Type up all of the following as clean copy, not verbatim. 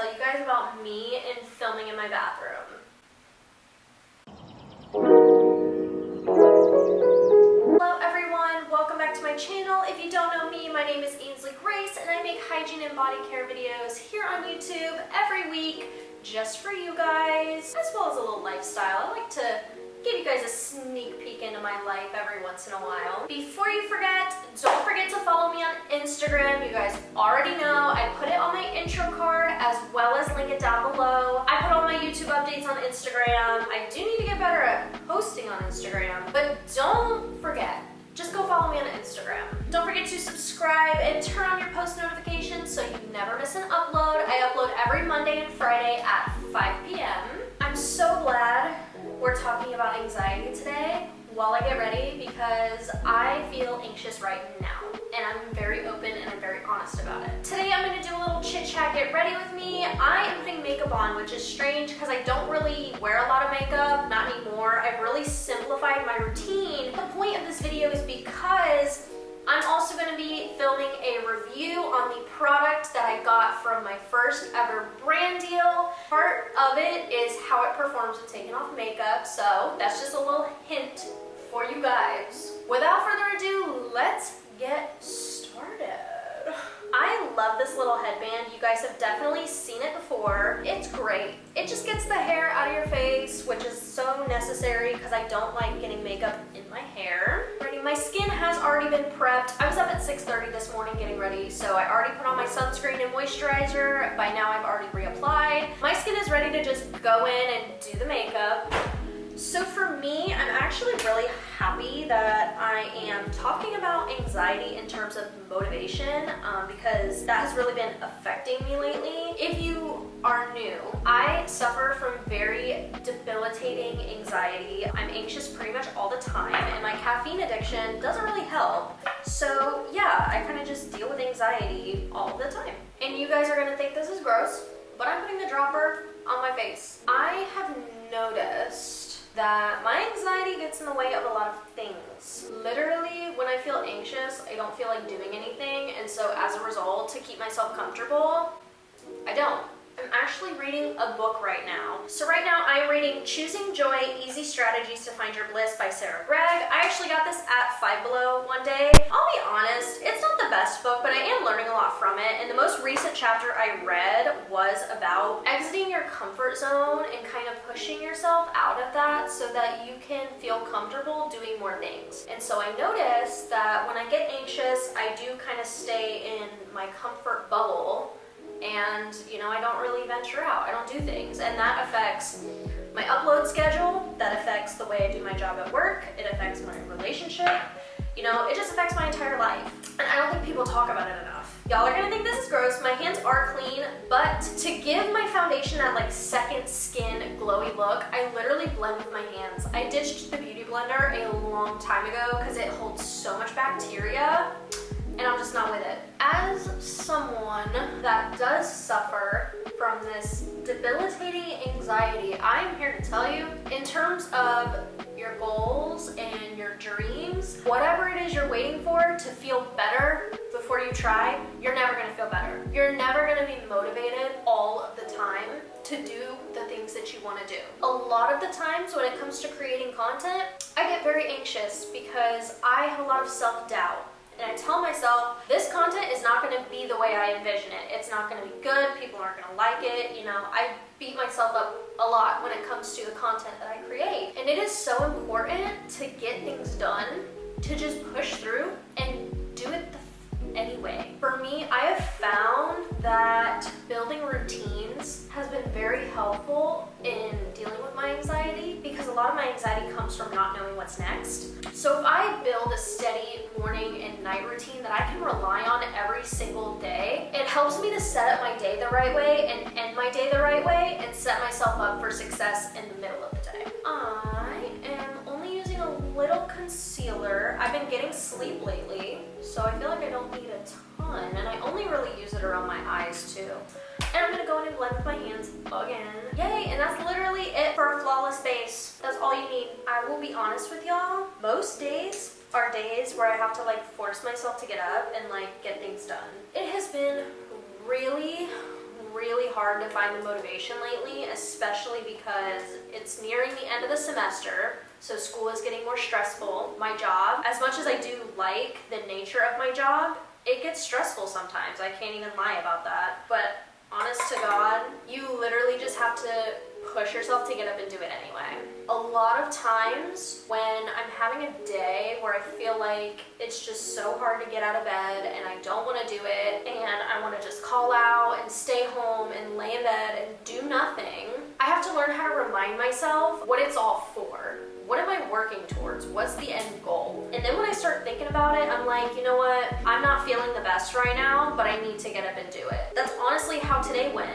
tell you guys about me and filming in my bathroom. Hello everyone, welcome back to my channel. If you don't know me, my name is Ainsley Grace and I make hygiene and body care videos here on YouTube every week just for you guys, as well as a little lifestyle. I like to give you guys a sneak peek into my life every once in a while. Before you forget, don't forget to follow me on Instagram. You guys already know. I put it on my intro card as well as link it down below. I put all my YouTube updates on Instagram. I do need to get better at posting on Instagram, but don't forget, just go follow me on Instagram. Don't forget to subscribe and turn on your post notifications so you never miss an upload. I upload every Monday and Friday at 5 p.m. I'm so glad we're talking about anxiety today while I get ready because I feel anxious right now and I'm very open and I'm very honest about it. Today I'm going to do a little chit chat, get ready with me. I am putting makeup on, which is strange because I don't really wear a lot of makeup, not anymore. I've really simplified my routine. The point of this video is because I'm also going to be filming a review on the product that I got from my first ever brand deal. Part of it is how it performs with taking off makeup, so that's just a little hint for you guys. Without further ado, let's get started. I love this little headband. You guys have definitely seen it before. It's great. It just gets the hair out of your face, which is so necessary because I don't like getting makeup in my hair. My skin has already been prepped. I was up at 6:30 this morning getting ready, so I already put on my sunscreen and moisturizer. By now I've already reapplied. My skin is ready to just go in and do the makeup. So for me, I'm actually really happy that I am talking about anxiety in terms of motivation because that has really been affecting me lately. If you are new, I suffer from very debilitating anxiety. I'm anxious pretty much all the time and my caffeine addiction doesn't really help. So yeah, I kind of just deal with anxiety all the time. And you guys are gonna think this is gross, but I'm putting the dropper on my face. I have noticed that my anxiety gets in the way of a lot of things. Literally, when I feel anxious, I don't feel like doing anything, and so as a result, to keep myself comfortable, I don't. I'm actually reading a book right now. So right now I'm reading Choosing Joy, Easy Strategies to Find Your Bliss by Sarah Gregg. I actually got this at Five Below one day. I'll be honest, it's not the best book, but I am learning a lot from it. And the most recent chapter I read was about exiting your comfort zone and kind of pushing yourself out of that so that you can feel comfortable doing more things. And so I noticed that when I get anxious, I do kind of stay in my comfort bubble. And, you know, I don't really venture out. I don't do things. And that affects my upload schedule. That affects the way I do my job at work. It affects my relationship. You know, it just affects my entire life. And I don't think people talk about it enough. Y'all are gonna think this is gross. My hands are clean, but to give my foundation that like second skin glowy look, I literally blend with my hands. I ditched the beauty blender a long time ago because it holds so much bacteria. And I'm just not with it. As someone that does suffer from this debilitating anxiety, I'm here to tell you, in terms of your goals and your dreams, whatever it is you're waiting for to feel better before you try, you're never gonna feel better. You're never gonna be motivated all of the time to do the things that you wanna do. A lot of the times when it comes to creating content, I get very anxious because I have a lot of self-doubt. And I tell myself, this content is not going to be the way I envision it. It's not going to be good. People aren't going to like it. You know, I beat myself up a lot when it comes to the content that I create. And it is so important to get things done, to just push through and do it anyway. For me, I have found that building routines has been very helpful in dealing with my anxiety because a lot of my anxiety comes from not knowing what's next. So if I build a steady morning and night routine that I can rely on every single day, it helps me to set up my day the right way and end my day the right way and set myself up for success in the middle of the day. I am only using a little concealer. I've been getting sleep lately, so I feel like I don't need a ton, and I only really use it around my eyes too. And I'm gonna go in and blend with my hands again. Yay, and that's literally it for a flawless base. That's all you need. I will be honest with y'all, most days are days where I have to like force myself to get up and like get things done. It has been really hard to find the motivation lately, especially because it's nearing the end of the semester. So school is getting more stressful. My job, as much as I do like the nature of my job, it gets stressful sometimes. I can't even lie about that. But honest to God, you literally just have to push yourself to get up and do it anyway. A lot of times when I'm having a day where I feel like it's just so hard to get out of bed and I don't want to do it and I want to just call out and stay home and lay in bed and do nothing, I have to learn how to remind myself what it's all for. What am I working towards? What's the end goal? And then when I start thinking about it, I'm like, you know what? I'm not feeling the best right now, but I need to get up and do it. That's honestly how today went.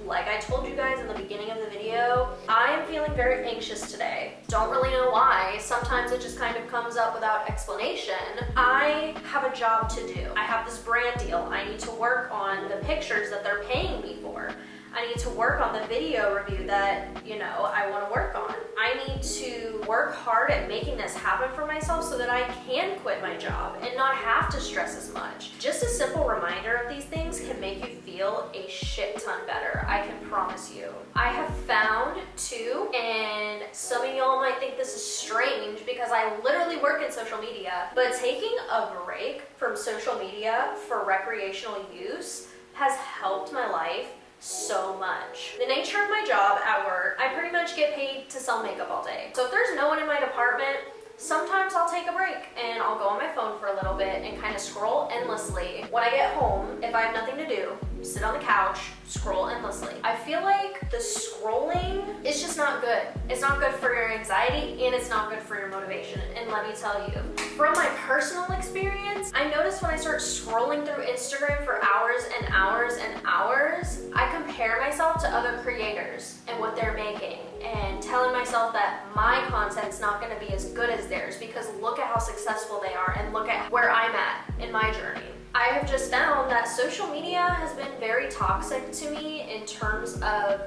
Like I told you guys in the beginning of the video, I am feeling very anxious today. Don't really know why. Sometimes it just kind of comes up without explanation. I have a job to do. I have this brand deal. I need to work on the pictures that they're paying me for. I need to work on the video review that, I want to work on. I need to work hard at making this happen for myself so that I can quit my job and not have to stress as much. Just a simple reminder of these things can make you feel a shit ton better. I can promise you. I have found too, and some of y'all might think this is strange because I literally work in social media, but taking a break from social media for recreational use has helped my life so much. The nature of my job at work, I pretty much get paid to sell makeup all day. So if there's no one in my department, sometimes I'll take a break and I'll go on my phone for a little bit and kind of scroll endlessly. When I get home, if I have nothing to do, sit on the couch, scroll endlessly. I feel like the scrolling is just not good. It's not good for your anxiety and it's not good for your motivation. And let me tell you, from my personal experience, I noticed when I start scrolling through Instagram for hours and hours and hours, I compare myself to other creators and what they're making and telling myself that my content's not gonna be as good as theirs because look at how successful they are and look at where I'm at in my journey. I have just found that social media has been very toxic to me in terms of,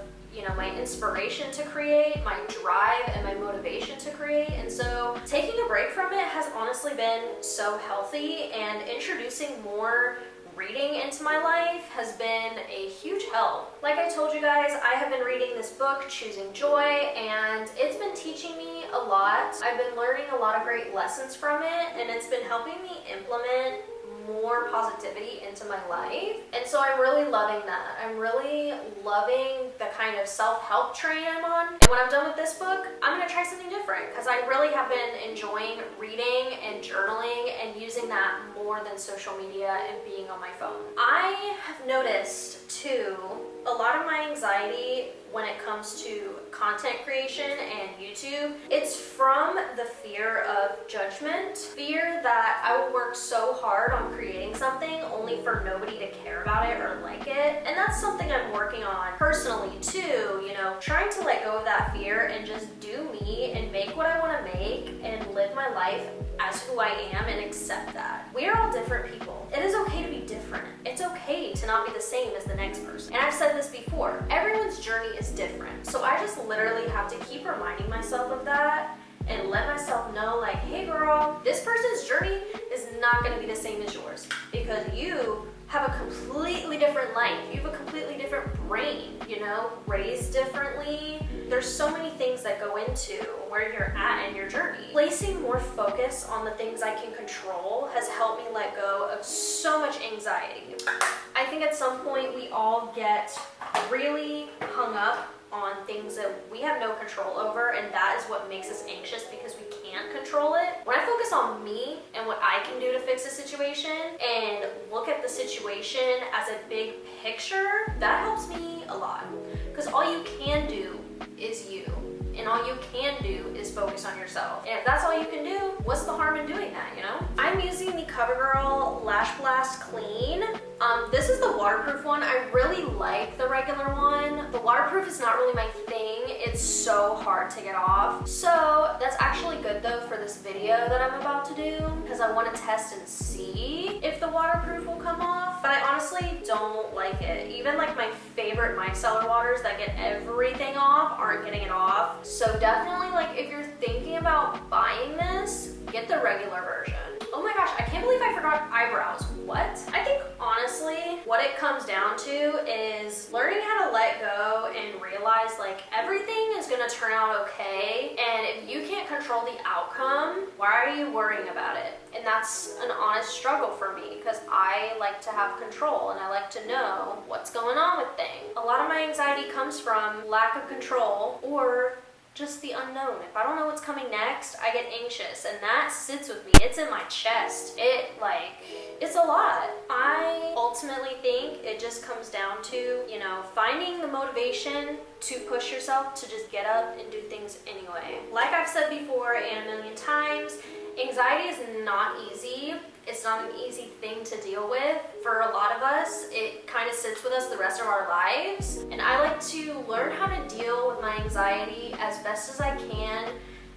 my inspiration to create, my drive, and my motivation to create. And so taking a break from it has honestly been so healthy, and introducing more reading into my life has been a huge help. Like I told you guys, I have been reading this book, Choosing Joy, and it's been teaching me a lot. I've been learning a lot of great lessons from it, and it's been helping me implement more positivity into my life. And so I'm really loving that. I'm really loving the kind of self-help train I'm on. And when I'm done with this book, I'm gonna try something different because I really have been enjoying reading and journaling and using that more than social media and being on my phone. I have noticed too, a lot of my anxiety when it comes to content creation and YouTube, it's from the fear of judgment, fear that I will work so hard on creating something only for nobody to care about it or like it. And that's something I'm working on personally too, trying to let go of that fear and just do me and make what I want to make and live my life as who I am and accept that. We are all different people. It is okay to be different. It's okay to not be the same as the next person. And I've said this before, everyone's journey is different. So I just literally have to keep reminding myself of that and let myself know like, hey girl, this person's journey is not gonna be the same as yours because you have a completely different life. You have a completely different brain, raised differently. There's so many things that go into where you're at in your journey. Placing more focus on the things I can control has helped me let go of so much anxiety. I think at some point we all get really hung up on things that we have no control over, and that is what makes us anxious because we can't control it. When I focus on me and what I can do to fix a situation and look at the situation as a big picture, that helps me a lot because all you can do is you. And all you can do is focus on yourself. And if that's all you can do, what's the harm in doing that, I'm using the CoverGirl Lash Blast Clean. This is the waterproof one. I really like the regular one. The waterproof is not really my thing. It's so hard to get off. So that's actually good though for this video that I'm about to do because I want to test and see if the waterproof will come off. But I honestly don't like it. Even like my favorite micellar waters that get everything off aren't getting it off. So definitely like if you're thinking about buying this, get the regular version. Oh my gosh, I can't believe I forgot eyebrows. What? I think honestly, what it comes down to is learning how to let go and realize like everything is gonna turn out okay. And if you can't control the outcome, why are you worrying about it? And that's an honest struggle for me because I like to have control and I like to know what's going on with things. A lot of my anxiety comes from lack of control or just the unknown. If I don't know what's coming next, I get anxious and that sits with me. It's in my chest. It's a lot. I ultimately think it just comes down to, you know, finding the motivation to push yourself to just get up and do things anyway. Like I've said before and a million times, anxiety is not easy. It's not an easy thing to deal with. For a lot of us, it kind of sits with us the rest of our lives. And I like to learn how to deal with my anxiety as best as I can,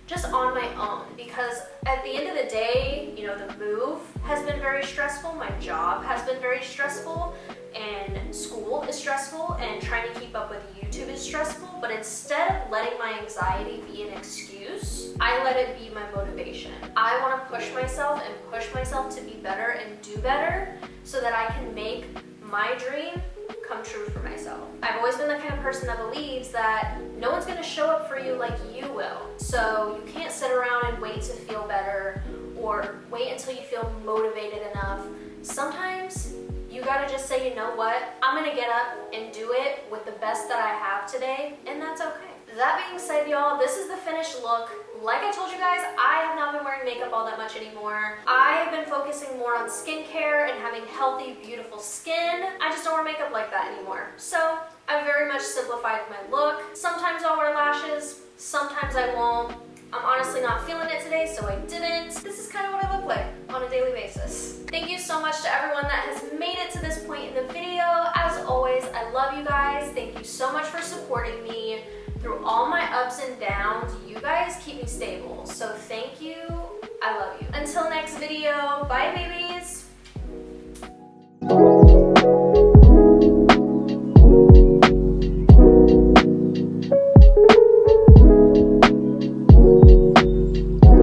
just on my own. Because at the end of the day, you know, the move has been very stressful. My job has been very stressful. And school is stressful. And trying to keep up with YouTube is stressful. But instead of letting my anxiety be an excuse, I let it be my motivation. I want to push myself and push myself to be better and do better so that I can make my dream come true for myself. I've always been the kind of person that believes that no one's going to show up for you like you will. So you can't sit around and wait to feel better or wait until you feel motivated enough. Sometimes you gotta just say, you know what, I'm gonna get up and do it with the best that I have today, and that's okay. That being said, y'all, this is the finished look. Like I told you guys, I have not been wearing makeup all that much anymore. I have been focusing more on skincare and having healthy, beautiful skin. I just don't wear makeup like that anymore. So I very much simplified my look. Sometimes I'll wear lashes, sometimes I won't. I'm honestly not feeling it today, so I didn't. This is kind of what I look like on a daily basis. Thank you so much to everyone that has made it to this point in the video. As always, I love you guys. Thank you so much for supporting me through all my ups and downs. You guys keep me stable, so thank you. I love you. Until next video, bye baby.